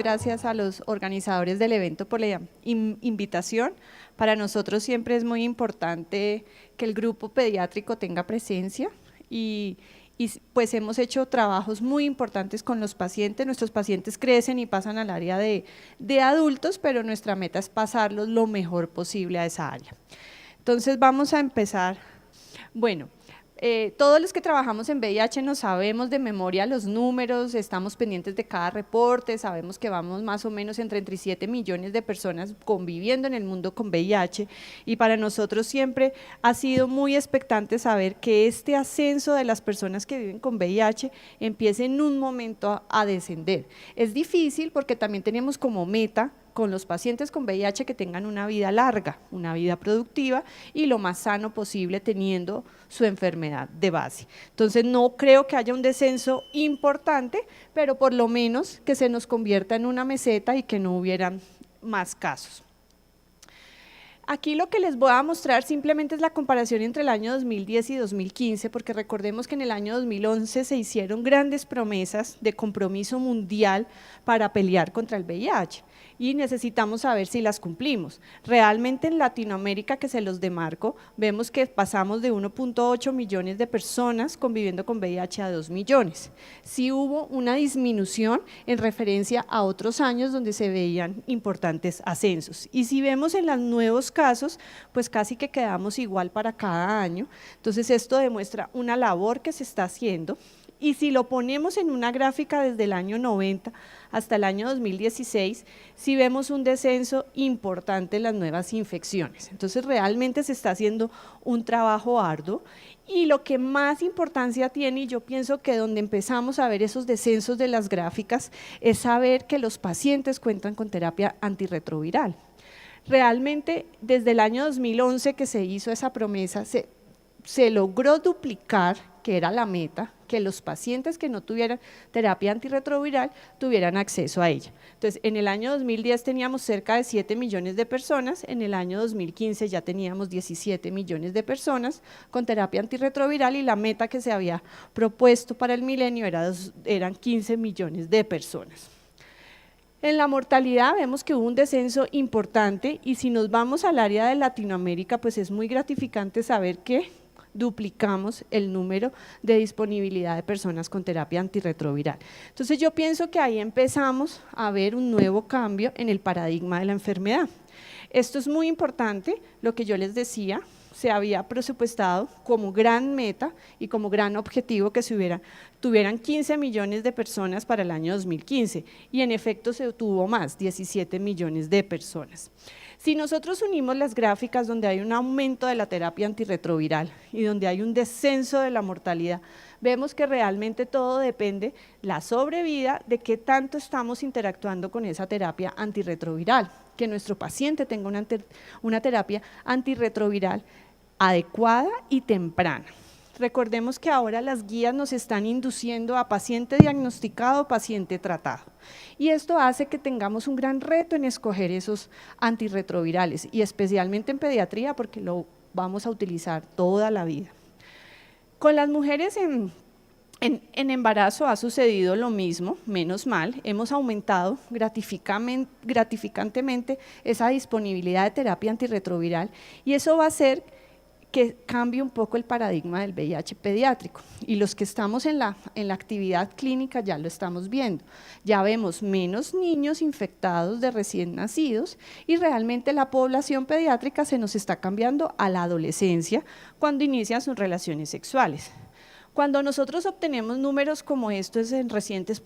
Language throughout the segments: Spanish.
gracias a los organizadores del evento por la invitación. Para nosotros siempre es muy importante que el grupo pediátrico tenga presencia y pues hemos hecho trabajos muy importantes con los pacientes. Nuestros pacientes crecen y pasan al área de adultos, pero nuestra meta es pasarlos lo mejor posible a esa área. Entonces vamos a empezar. Bueno, todos los que trabajamos en VIH nos sabemos de memoria los números, estamos pendientes de cada reporte, sabemos que vamos más o menos entre 37 millones de personas conviviendo en el mundo con VIH, y para nosotros siempre ha sido muy expectante saber que este ascenso de las personas que viven con VIH empiece en un momento a descender. Es difícil porque también tenemos como meta con los pacientes con VIH que tengan una vida larga, una vida productiva y lo más sano posible teniendo su enfermedad de base. Entonces no creo que haya un descenso importante, pero por lo menos que se nos convierta en una meseta y que no hubieran más casos. Aquí lo que les voy a mostrar simplemente es la comparación entre el año 2010 y 2015, porque recordemos que en el año 2011 se hicieron grandes promesas de compromiso mundial para pelear contra el VIH y necesitamos saber si las cumplimos. Realmente en Latinoamérica, que se los demarco, vemos que pasamos de 1.8 millones de personas conviviendo con VIH a 2 millones. Sí hubo una disminución en referencia a otros años donde se veían importantes ascensos, y si vemos en los nuevos casos, pues casi que quedamos igual para cada año. Entonces esto demuestra una labor que se está haciendo, y si lo ponemos en una gráfica desde el año 90 hasta el año 2016, sí vemos un descenso importante en las nuevas infecciones. Entonces realmente se está haciendo un trabajo arduo, y lo que más importancia tiene, y yo pienso que donde empezamos a ver esos descensos de las gráficas, es saber que los pacientes cuentan con terapia antirretroviral. Realmente desde el año 2011 que se hizo esa promesa, se logró duplicar, que era la meta, que los pacientes que no tuvieran terapia antirretroviral tuvieran acceso a ella. Entonces, en el año 2010 teníamos cerca de 7 millones de personas, en el año 2015 ya teníamos 17 millones de personas con terapia antirretroviral, y la meta que se había propuesto para el milenio eran 15 millones de personas. En la mortalidad vemos que hubo un descenso importante, y si nos vamos al área de Latinoamérica, pues es muy gratificante saber que duplicamos el número de disponibilidad de personas con terapia antirretroviral. Entonces yo pienso que ahí empezamos a ver un nuevo cambio en el paradigma de la enfermedad. Esto es muy importante, lo que yo les decía, se había presupuestado como gran meta y como gran objetivo que tuvieran 15 millones de personas para el año 2015, y en efecto se tuvo más, 17 millones de personas. Si nosotros unimos las gráficas donde hay un aumento de la terapia antirretroviral y donde hay un descenso de la mortalidad, vemos que realmente todo depende, la sobrevida, de qué tanto estamos interactuando con esa terapia antirretroviral, que nuestro paciente tenga una terapia antirretroviral adecuada y temprana. Recordemos que ahora las guías nos están induciendo a paciente diagnosticado, paciente tratado, y esto hace que tengamos un gran reto en escoger esos antirretrovirales, y especialmente en pediatría, porque lo vamos a utilizar toda la vida. Con las mujeres en embarazo ha sucedido lo mismo, menos mal, hemos aumentado gratificantemente esa disponibilidad de terapia antirretroviral, y eso va a hacer que cambie un poco el paradigma del VIH pediátrico, y los que estamos en la actividad clínica ya lo estamos viendo, ya vemos menos niños infectados de recién nacidos, y realmente la población pediátrica se nos está cambiando a la adolescencia cuando inician sus relaciones sexuales. Cuando nosotros obtenemos números como estos en recientes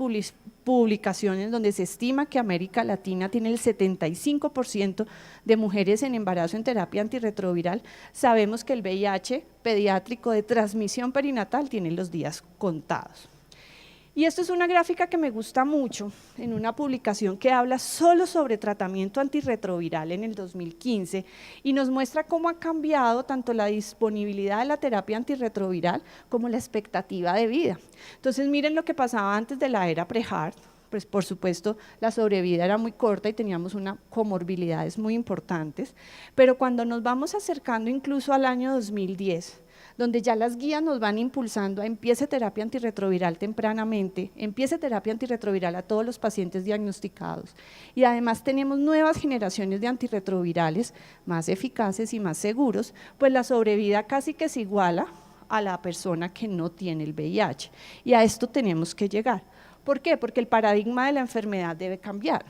publicaciones donde se estima que América Latina tiene el 75% de mujeres en embarazo en terapia antirretroviral, sabemos que el VIH pediátrico de transmisión perinatal tiene los días contados. Y esto es una gráfica que me gusta mucho, en una publicación que habla solo sobre tratamiento antirretroviral en el 2015, y nos muestra cómo ha cambiado tanto la disponibilidad de la terapia antirretroviral como la expectativa de vida. Entonces miren lo que pasaba antes de la era pre-HAART, pues por supuesto la sobrevida era muy corta y teníamos unas comorbilidades muy importantes, pero cuando nos vamos acercando incluso al año 2010, donde ya las guías nos van impulsando a empiece terapia antirretroviral tempranamente, empiece terapia antirretroviral a todos los pacientes diagnosticados. Y además tenemos nuevas generaciones de antirretrovirales más eficaces y más seguros, pues la sobrevida casi que se iguala a la persona que no tiene el VIH. Y a esto tenemos que llegar. ¿Por qué? Porque el paradigma de la enfermedad debe cambiar.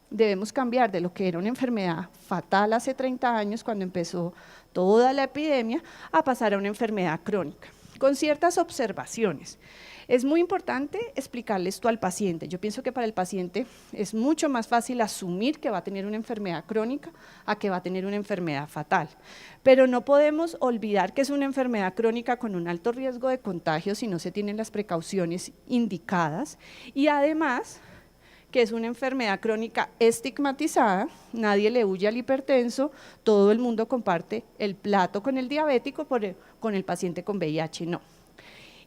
Debemos cambiar de lo que era una enfermedad fatal hace 30 años, cuando empezó toda la epidemia, a pasar a una enfermedad crónica, con ciertas observaciones. Es muy importante explicarle esto al paciente. Yo pienso que para el paciente es mucho más fácil asumir que va a tener una enfermedad crónica a que va a tener una enfermedad fatal. Pero no podemos olvidar que es una enfermedad crónica con un alto riesgo de contagio si no se tienen las precauciones indicadas, y además que es una enfermedad crónica estigmatizada, nadie le huye al hipertenso, todo el mundo comparte el plato con el diabético, con el paciente con VIH no.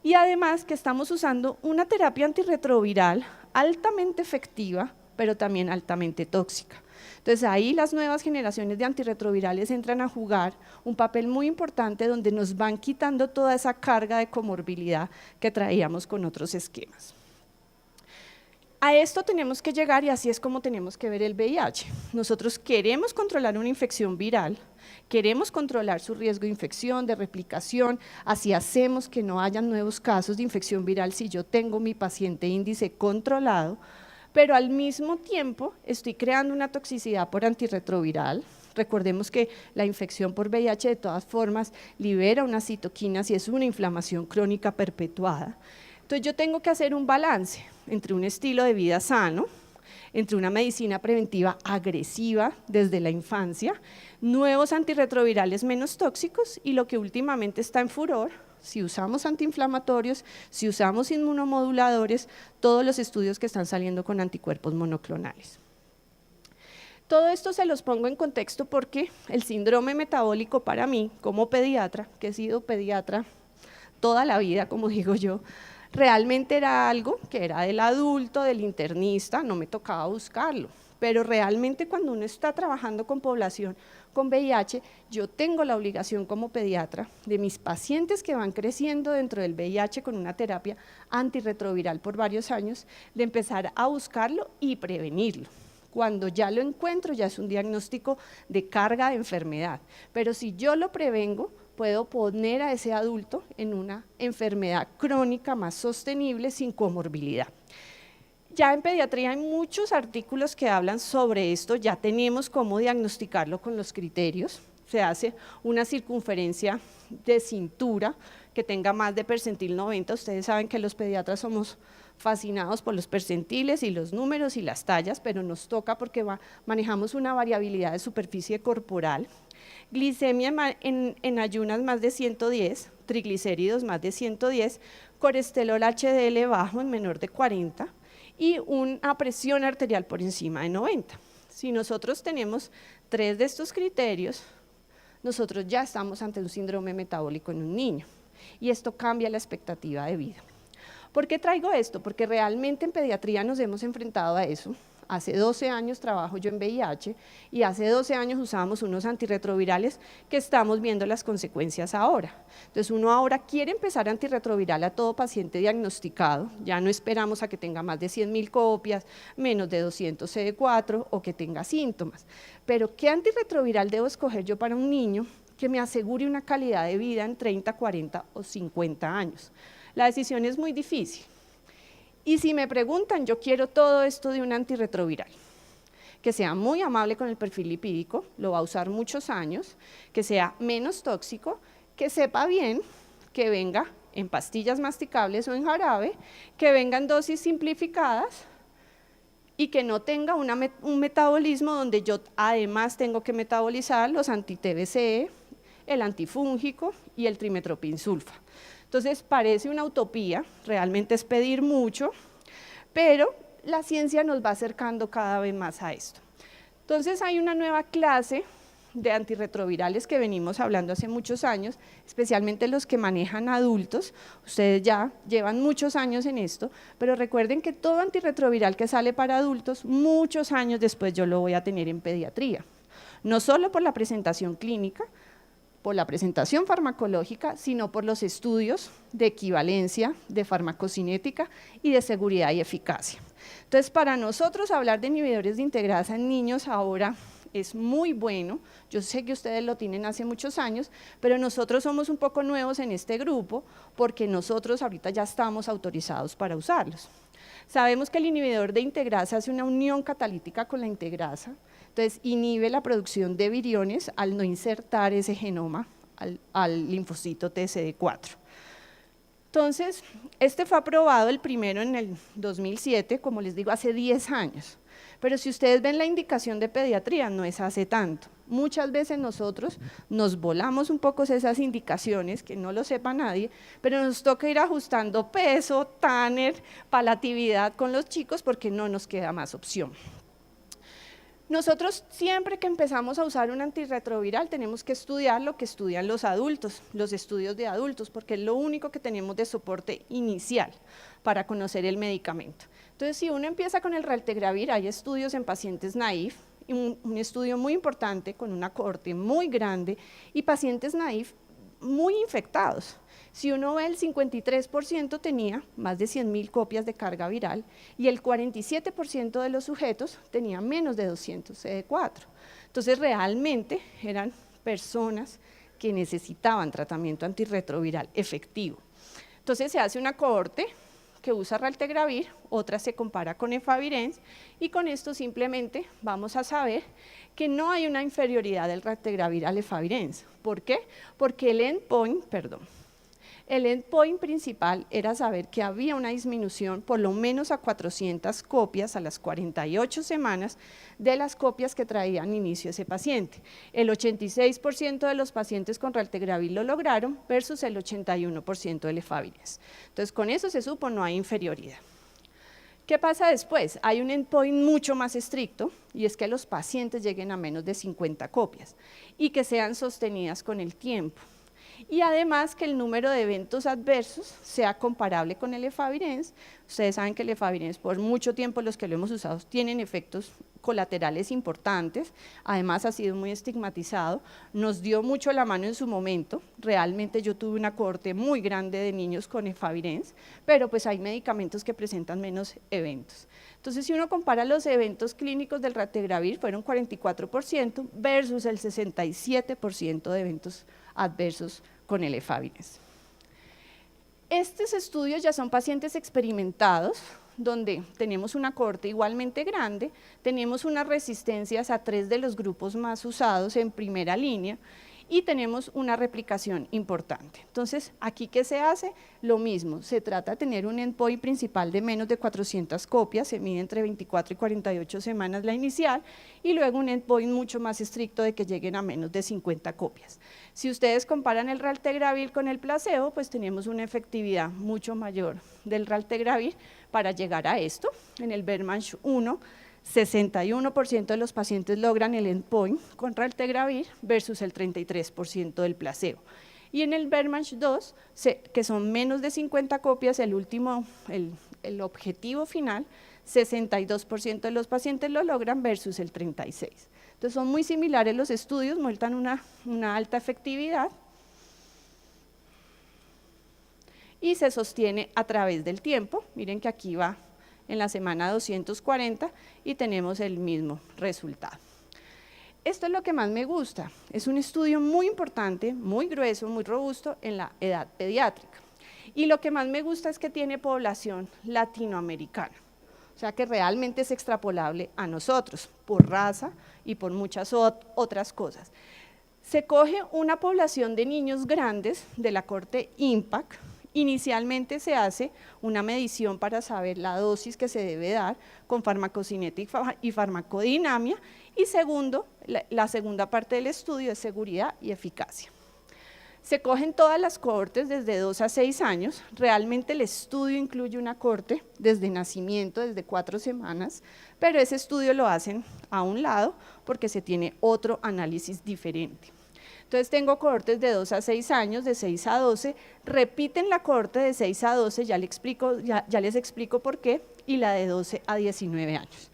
Y además que estamos usando una terapia antirretroviral altamente efectiva, pero también altamente tóxica. Entonces ahí las nuevas generaciones de antirretrovirales entran a jugar un papel muy importante, donde nos van quitando toda esa carga de comorbilidad que traíamos con otros esquemas. A esto tenemos que llegar, y así es como tenemos que ver el VIH. Nosotros queremos controlar una infección viral, queremos controlar su riesgo de infección, de replicación, así hacemos que no haya nuevos casos de infección viral si yo tengo mi paciente índice controlado, pero al mismo tiempo estoy creando una toxicidad por antirretroviral. Recordemos que la infección por VIH de todas formas libera unas citoquinas y es una inflamación crónica perpetuada. Entonces yo tengo que hacer un balance entre un estilo de vida sano, entre una medicina preventiva agresiva desde la infancia, nuevos antirretrovirales menos tóxicos y lo que últimamente está en furor, si usamos antiinflamatorios, si usamos inmunomoduladores, todos los estudios que están saliendo con anticuerpos monoclonales. Todo esto se los pongo en contexto porque el síndrome metabólico para mí, como pediatra, que he sido pediatra toda la vida, como digo yo, realmente era algo que era del adulto, del internista, no me tocaba buscarlo, pero realmente cuando uno está trabajando con población con VIH, yo tengo la obligación como pediatra de mis pacientes que van creciendo dentro del VIH con una terapia antirretroviral por varios años, de empezar a buscarlo y prevenirlo. Cuando ya lo encuentro, ya es un diagnóstico de carga de enfermedad, pero si yo lo prevengo, puedo poner a ese adulto en una enfermedad crónica más sostenible sin comorbilidad. Ya en pediatría hay muchos artículos que hablan sobre esto, ya tenemos cómo diagnosticarlo con los criterios. Se hace una circunferencia de cintura que tenga más de percentil 90, ustedes saben que los pediatras somos fascinados por los percentiles y los números y las tallas, pero nos toca porque manejamos una variabilidad de superficie corporal. Glicemia en ayunas más de 110, triglicéridos más de 110, colesterol HDL bajo en menor de 40 y una presión arterial por encima de 90. Si nosotros tenemos 3 de estos criterios, nosotros ya estamos ante un síndrome metabólico en un niño y esto cambia la expectativa de vida. ¿Por qué traigo esto? Porque realmente en pediatría nos hemos enfrentado a eso. Hace 12 años trabajo yo en VIH y hace 12 años usábamos unos antirretrovirales que estamos viendo las consecuencias ahora. Entonces uno ahora quiere empezar antirretroviral a todo paciente diagnosticado, ya no esperamos a que tenga más de 100.000 copias, menos de 200 CD4 o que tenga síntomas. Pero ¿qué antirretroviral debo escoger yo para un niño que me asegure una calidad de vida en 30, 40 o 50 años? La decisión es muy difícil. Y si me preguntan, yo quiero todo esto de un antirretroviral, que sea muy amable con el perfil lipídico, lo va a usar muchos años, que sea menos tóxico, que sepa bien, que venga en pastillas masticables o en jarabe, que venga en dosis simplificadas y que no tenga un metabolismo donde yo además tengo que metabolizar los anti-TBC, el antifúngico y el trimetropin-sulfa. Entonces parece una utopía, realmente es pedir mucho, pero la ciencia nos va acercando cada vez más a esto. Entonces hay una nueva clase de antirretrovirales que venimos hablando hace muchos años, especialmente los que manejan adultos, ustedes ya llevan muchos años en esto, pero recuerden que todo antirretroviral que sale para adultos, muchos años después yo lo voy a tener en pediatría, no solo por la presentación clínica, por la presentación farmacológica, sino por los estudios de equivalencia, de farmacocinética y de seguridad y eficacia. Entonces, para nosotros hablar de inhibidores de integrasa en niños ahora es muy bueno. Yo sé que ustedes lo tienen hace muchos años, pero nosotros somos un poco nuevos en este grupo porque nosotros ahorita ya estamos autorizados para usarlos. Sabemos que el inhibidor de integrasa hace una unión catalítica con la integrasa, entonces inhibe la producción de viriones al no insertar ese genoma al linfocito TCD4. Entonces, este fue aprobado el primero en el 2007, como les digo, hace 10 años. Pero si ustedes ven la indicación de pediatría, no es hace tanto. Muchas veces nosotros nos volamos un poco esas indicaciones, que no lo sepa nadie, pero nos toca ir ajustando peso, tanner, palatividad con los chicos porque no nos queda más opción. Nosotros siempre que empezamos a usar un antirretroviral tenemos que estudiar lo que estudian los adultos, los estudios de adultos, porque es lo único que tenemos de soporte inicial para conocer el medicamento. Entonces, si uno empieza con el raltegravir, hay estudios en pacientes naïf, un estudio muy importante con una cohorte muy grande y pacientes naïf muy infectados. Si uno ve, el 53% tenía más de 100.000 copias de carga viral y el 47% de los sujetos tenía menos de 200 CD4. Entonces, realmente eran personas que necesitaban tratamiento antirretroviral efectivo. Entonces, se hace una cohorte que usa raltegravir, otra se compara con efavirenz y con esto simplemente vamos a saber que no hay una inferioridad del raltegravir al efavirenz. ¿Por qué? Porque el endpoint principal era saber que había una disminución por lo menos a 400 copias a las 48 semanas de las copias que traían inicio ese paciente. El 86% de los pacientes con raltegravir lo lograron versus el 81% del efavirenz. Entonces, con eso se supo no hay inferioridad. ¿Qué pasa después? Hay un endpoint mucho más estricto y es que los pacientes lleguen a menos de 50 copias y que sean sostenidas con el tiempo. Y además que el número de eventos adversos sea comparable con el efavirenz. Ustedes saben que el efavirenz por mucho tiempo los que lo hemos usado tienen efectos colaterales importantes, además ha sido muy estigmatizado, nos dio mucho la mano en su momento, realmente yo tuve una cohorte muy grande de niños con efavirenz, pero pues hay medicamentos que presentan menos eventos. Entonces, si uno compara los eventos clínicos del raltegravir, fueron 44% versus el 67% de eventos adversos con el efavirenz. Estos estudios ya son pacientes experimentados, donde tenemos una cohorte igualmente grande, tenemos unas resistencias a 3 de los grupos más usados en primera línea y tenemos una replicación importante. Entonces, ¿aquí qué se hace? Lo mismo, se trata de tener un endpoint principal de menos de 400 copias, se mide entre 24 y 48 semanas la inicial, y luego un endpoint mucho más estricto de que lleguen a menos de 50 copias. Si ustedes comparan el raltegravir con el placebo, pues tenemos una efectividad mucho mayor del raltegravir para llegar a esto. En el BERMANCH 1, 61% de los pacientes logran el endpoint con raltegravir versus el 33% del placebo. Y en el BERMANCH 2, que son menos de 50 copias, el objetivo final, 62% de los pacientes lo logran versus el 36%. Entonces son muy similares los estudios, muestran una alta efectividad y se sostiene a través del tiempo. Miren que aquí va en la semana 240 y tenemos el mismo resultado. Esto es lo que más me gusta, es un estudio muy importante, muy grueso, muy robusto en la edad pediátrica. Y lo que más me gusta es que tiene población latinoamericana, o sea que realmente es extrapolable a nosotros, por raza y por muchas otras cosas. Se coge una población de niños grandes de la cohorte IMPACT. Inicialmente se hace una medición para saber la dosis que se debe dar con farmacocinética y farmacodinamia y segundo, la segunda parte del estudio es seguridad y eficacia. Se cogen todas las cohortes desde 2 a 6 años, realmente el estudio incluye una cohorte desde nacimiento, desde 4 semanas, pero ese estudio lo hacen a un lado porque se tiene otro análisis diferente. Entonces tengo cohortes de 2 a 6 años, de 6 a 12, repiten la cohorte de 6 a 12, ya les explico por qué, y la de 12 a 19 años.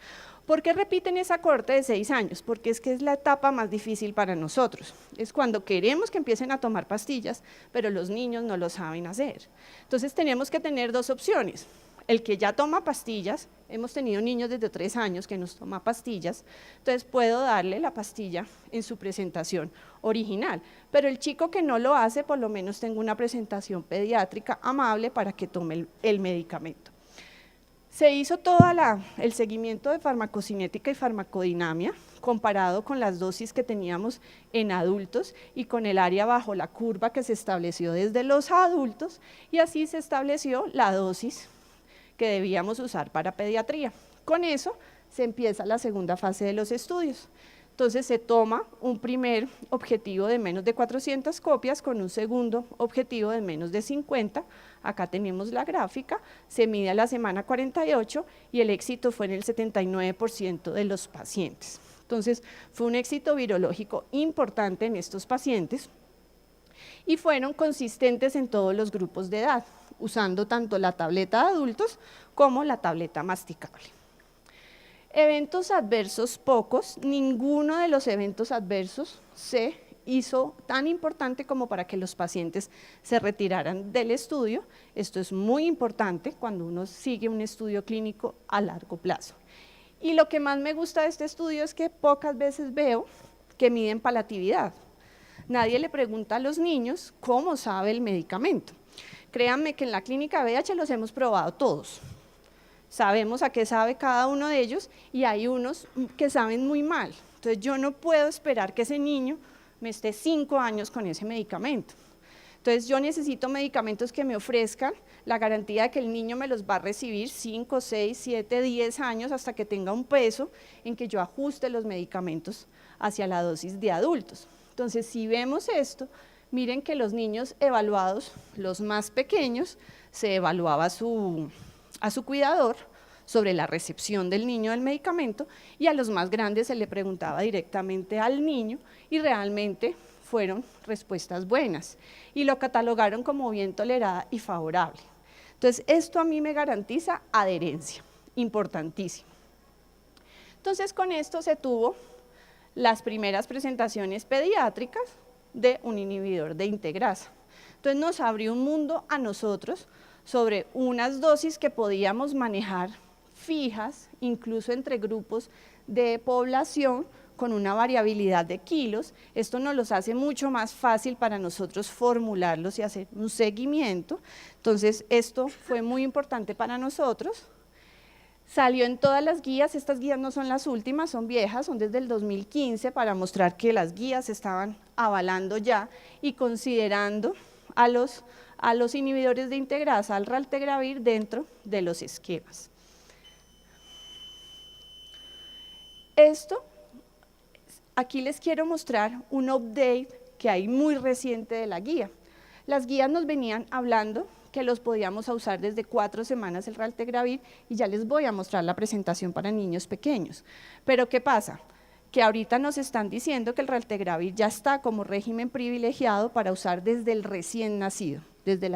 ¿Por qué repiten esa cohorte de 6 años? Porque es que es la etapa más difícil para nosotros. Es cuando queremos que empiecen a tomar pastillas, pero los niños no lo saben hacer. Entonces tenemos que tener dos opciones. El que ya toma pastillas, hemos tenido niños desde 3 años que nos toma pastillas, entonces puedo darle la pastilla en su presentación original, pero el chico que no lo hace, por lo menos tengo una presentación pediátrica amable para que tome el medicamento. Se hizo todo el seguimiento de farmacocinética y farmacodinamia, comparado con las dosis que teníamos en adultos y con el área bajo la curva que se estableció desde los adultos, y así se estableció la dosis que debíamos usar para pediatría. Con eso se empieza la segunda fase de los estudios. Entonces se toma un primer objetivo de menos de 400 copias con un segundo objetivo de menos de 50, acá tenemos la gráfica, se mide a la semana 48 y el éxito fue en el 79% de los pacientes. Entonces fue un éxito virológico importante en estos pacientes y fueron consistentes en todos los grupos de edad, usando tanto la tableta de adultos como la tableta masticable. Eventos adversos pocos, ninguno de los eventos adversos se hizo tan importante como para que los pacientes se retiraran del estudio. Esto es muy importante cuando uno sigue un estudio clínico a largo plazo. Y lo que más me gusta de este estudio es que pocas veces veo que miden palatividad. Nadie le pregunta a los niños cómo sabe el medicamento. Créanme que en la clínica VIH los hemos probado todos. Sabemos a qué sabe cada uno de ellos y hay unos que saben muy mal. Entonces yo no puedo esperar que ese niño me esté 5 años con ese medicamento. Entonces yo necesito medicamentos que me ofrezcan la garantía de que el niño me los va a recibir 5, 6, 7, 10 años hasta que tenga un peso en que yo ajuste los medicamentos hacia la dosis de adultos. Entonces si vemos esto, miren que los niños evaluados, los más pequeños, se evaluaba a su cuidador sobre la recepción del niño del medicamento y a los más grandes se le preguntaba directamente al niño y realmente fueron respuestas buenas y lo catalogaron como bien tolerada y favorable. Entonces esto a mí me garantiza adherencia, importantísimo. Entonces con esto se tuvo las primeras presentaciones pediátricas de un inhibidor de integrasa. Entonces nos abrió un mundo a nosotros sobre unas dosis que podíamos manejar fijas, incluso entre grupos de población con una variabilidad de kilos. Esto nos los hace mucho más fácil para nosotros formularlos y hacer un seguimiento. Entonces esto fue muy importante para nosotros. Salió en todas las guías, estas guías no son las últimas, son viejas, son desde el 2015 para mostrar que las guías estaban avalando ya y considerando a los inhibidores de integrasa, al raltegravir dentro de los esquemas. Esto, aquí les quiero mostrar un update que hay muy reciente de la guía. Las guías nos venían hablando que los podíamos usar desde 4 semanas el raltegravir y ya les voy a mostrar la presentación para niños pequeños. Pero ¿qué pasa? Que ahorita nos están diciendo que el raltegravir ya está como régimen privilegiado para usar desde el recién nacido, desde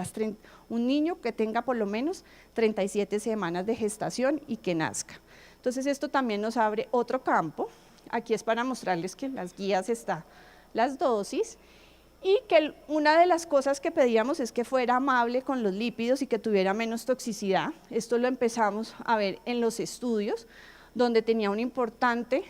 un niño que tenga por lo menos 37 semanas de gestación y que nazca. Entonces esto también nos abre otro campo. Aquí es para mostrarles que en las guías están las dosis y que una de las cosas que pedíamos es que fuera amable con los lípidos y que tuviera menos toxicidad. Esto lo empezamos a ver en los estudios, donde tenía un importante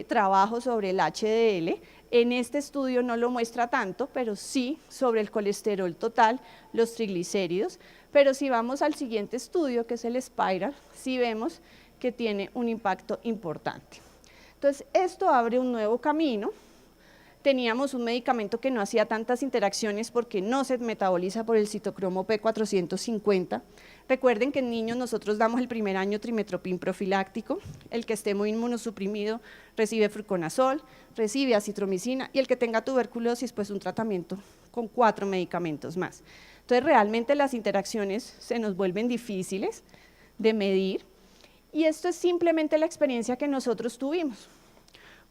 trabajo sobre el HDL. En este estudio no lo muestra tanto, pero sí sobre el colesterol total, los triglicéridos, pero si vamos al siguiente estudio, que es el Spiral, sí vemos que tiene un impacto importante. Entonces esto abre un nuevo camino. Teníamos un medicamento que no hacía tantas interacciones porque no se metaboliza por el citocromo P450. Recuerden que en niños nosotros damos el primer año trimetoprim profiláctico, el que esté muy inmunosuprimido recibe fluconazol, recibe acitromicina y el que tenga tuberculosis pues un tratamiento con 4 medicamentos más. Entonces realmente las interacciones se nos vuelven difíciles de medir y esto es simplemente la experiencia que nosotros tuvimos.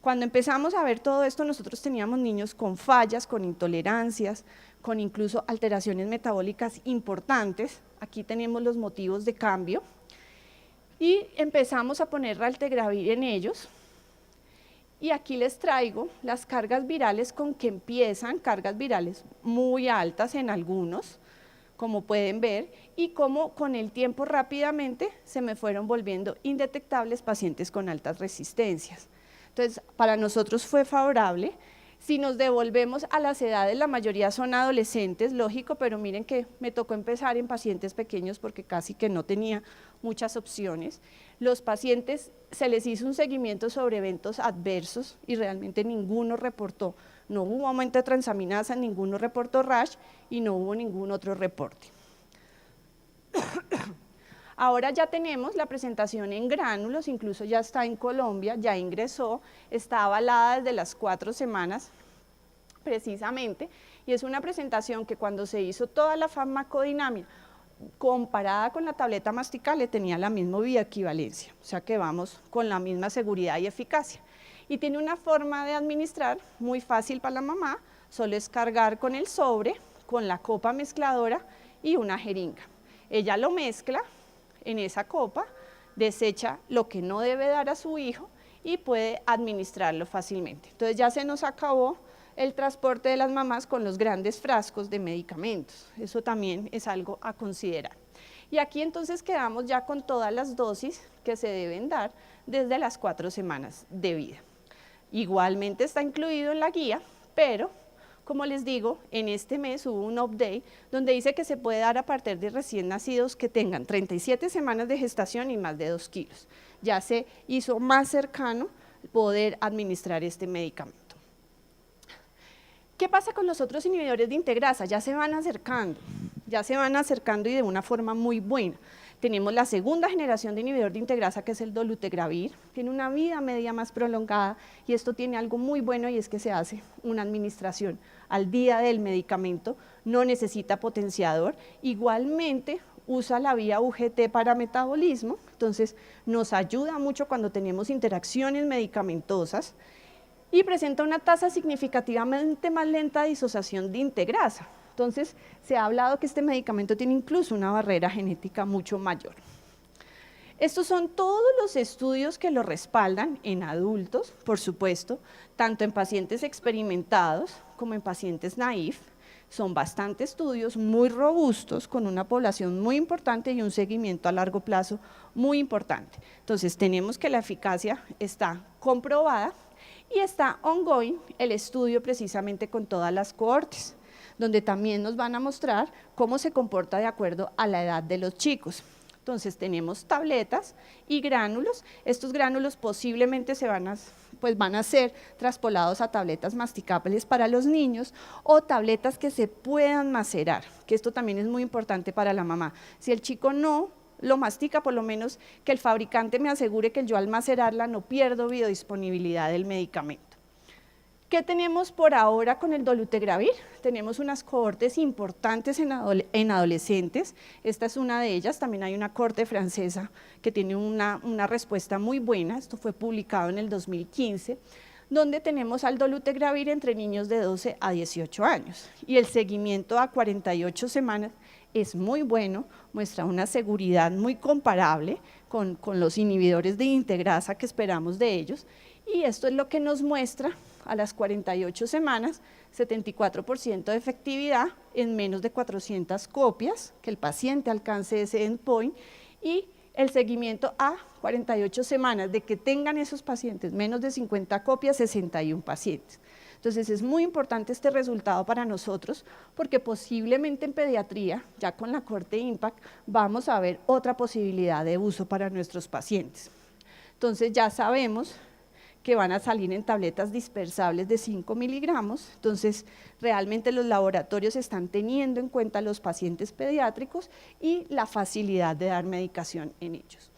Cuando empezamos a ver todo esto, nosotros teníamos niños con fallas, con intolerancias, con incluso alteraciones metabólicas importantes. Aquí tenemos los motivos de cambio. Y empezamos a poner raltegravir en ellos. Y aquí les traigo las cargas virales con que empiezan, cargas virales muy altas en algunos, como pueden ver, y cómo con el tiempo rápidamente se me fueron volviendo indetectables pacientes con altas resistencias. Entonces, para nosotros fue favorable. Si nos devolvemos a las edades, la mayoría son adolescentes, lógico, pero miren que me tocó empezar en pacientes pequeños porque casi que no tenía muchas opciones. Los pacientes se les hizo un seguimiento sobre eventos adversos y realmente ninguno reportó, no hubo aumento de transaminasa, ninguno reportó rash y no hubo ningún otro reporte. Ahora ya tenemos la presentación en gránulos, incluso ya está en Colombia, ya ingresó, está avalada desde las 4 semanas precisamente, y es una presentación que cuando se hizo toda la farmacodinámica comparada con la tableta masticable tenía la misma bioequivalencia, o sea que vamos con la misma seguridad y eficacia. Y tiene una forma de administrar muy fácil para la mamá, solo es cargar con el sobre, con la copa mezcladora y una jeringa. Ella lo mezcla en esa copa, desecha lo que no debe dar a su hijo y puede administrarlo fácilmente. Entonces ya se nos acabó el transporte de las mamás con los grandes frascos de medicamentos. Eso también es algo a considerar. Y aquí entonces quedamos ya con todas las dosis que se deben dar desde las 4 semanas de vida. Igualmente está incluido en la guía, pero como les digo, en este mes hubo un update donde dice que se puede dar a partir de recién nacidos que tengan 37 semanas de gestación y más de 2 kilos. Ya se hizo más cercano poder administrar este medicamento. ¿Qué pasa con los otros inhibidores de integrasa? Ya se van acercando y de una forma muy buena. Tenemos la segunda generación de inhibidor de integrasa, que es el dolutegravir, tiene una vida media más prolongada y esto tiene algo muy bueno y es que se hace una administración al día del medicamento, no necesita potenciador, igualmente usa la vía UGT para metabolismo, entonces nos ayuda mucho cuando tenemos interacciones medicamentosas y presenta una tasa significativamente más lenta de disociación de integrasa. Entonces, se ha hablado que este medicamento tiene incluso una barrera genética mucho mayor. Estos son todos los estudios que lo respaldan en adultos, por supuesto, tanto en pacientes experimentados como en pacientes naïf. Son bastantes estudios muy robustos, con una población muy importante y un seguimiento a largo plazo muy importante. Entonces, tenemos que la eficacia está comprobada y está ongoing el estudio precisamente con todas las cohortes, donde también nos van a mostrar cómo se comporta de acuerdo a la edad de los chicos. Entonces tenemos tabletas y gránulos, estos gránulos posiblemente van a ser traspolados a tabletas masticables para los niños o tabletas que se puedan macerar, que esto también es muy importante para la mamá. Si el chico no lo mastica, por lo menos que el fabricante me asegure que yo al macerarla no pierdo biodisponibilidad del medicamento. ¿Qué tenemos por ahora con el dolutegravir? Tenemos unas cohortes importantes en adolescentes, esta es una de ellas, también hay una cohorte francesa que tiene una respuesta muy buena, esto fue publicado en el 2015, donde tenemos al dolutegravir entre niños de 12 a 18 años y el seguimiento a 48 semanas es muy bueno, muestra una seguridad muy comparable con los inhibidores de integrasa que esperamos de ellos y esto es lo que nos muestra a las 48 semanas, 74% de efectividad en menos de 400 copias, que el paciente alcance ese endpoint, y el seguimiento a 48 semanas de que tengan esos pacientes menos de 50 copias, 61 pacientes. Entonces es muy importante este resultado para nosotros porque posiblemente en pediatría, ya con la cohorte IMPACT, vamos a ver otra posibilidad de uso para nuestros pacientes. Entonces ya sabemos que van a salir en tabletas dispersables de 5 miligramos, entonces realmente los laboratorios están teniendo en cuenta los pacientes pediátricos y la facilidad de dar medicación en ellos.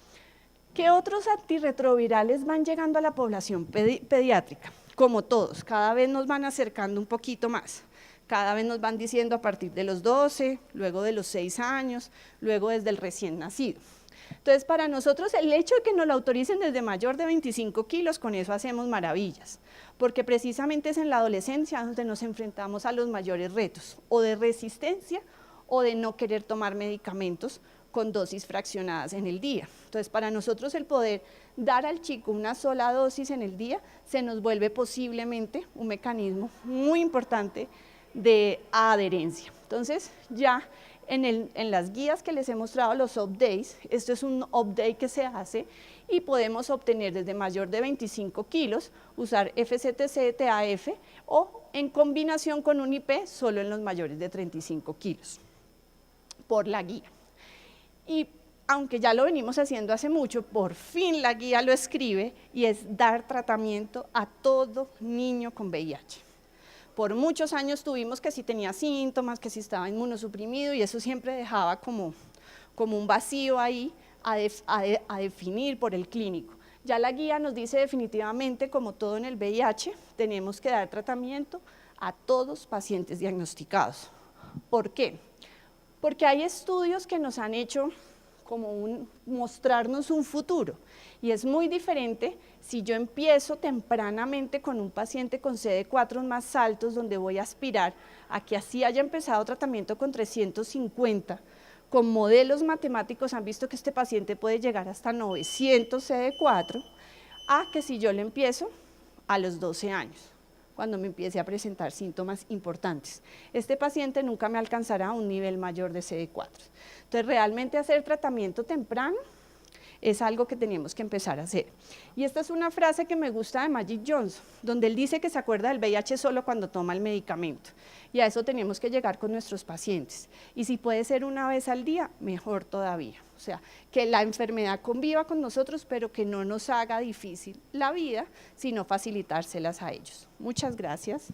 ¿Qué otros antirretrovirales van llegando a la población pediátrica? Como todos, cada vez nos van acercando un poquito más, cada vez nos van diciendo a partir de los 12, luego de los 6 años, luego desde el recién nacido. Entonces, para nosotros el hecho de que nos lo autoricen desde mayor de 25 kilos, con eso hacemos maravillas, porque precisamente es en la adolescencia donde nos enfrentamos a los mayores retos, o de resistencia o de no querer tomar medicamentos con dosis fraccionadas en el día. Entonces, para nosotros el poder dar al chico una sola dosis en el día se nos vuelve posiblemente un mecanismo muy importante de adherencia. Entonces, ya en las guías que les he mostrado, los updates, esto es un update que se hace y podemos obtener desde mayor de 25 kilos, usar FCTC, TAF o en combinación con un IP solo en los mayores de 35 kilos por la guía. Y aunque ya lo venimos haciendo hace mucho, por fin la guía lo escribe y es dar tratamiento a todo niño con VIH. Por muchos años tuvimos que si tenía síntomas, que si estaba inmunosuprimido y eso siempre dejaba como un vacío ahí a definir por el clínico. Ya la guía nos dice definitivamente, como todo en el VIH, tenemos que dar tratamiento a todos pacientes diagnosticados. ¿Por qué? Porque hay estudios que nos han hecho como mostrarnos un futuro y es muy diferente si yo empiezo tempranamente con un paciente con CD4 más altos donde voy a aspirar a que así haya empezado tratamiento con 350, con modelos matemáticos han visto que este paciente puede llegar hasta 900 CD4, a que si yo le empiezo a los 12 años, cuando me empiece a presentar síntomas importantes. Este paciente nunca me alcanzará a un nivel mayor de CD4. Entonces, realmente hacer tratamiento temprano es algo que tenemos que empezar a hacer. Y esta es una frase que me gusta de Magic Johnson, donde él dice que se acuerda del VIH solo cuando toma el medicamento. Y a eso tenemos que llegar con nuestros pacientes. Y si puede ser una vez al día, mejor todavía. O sea, que la enfermedad conviva con nosotros, pero que no nos haga difícil la vida, sino facilitárselas a ellos. Muchas gracias.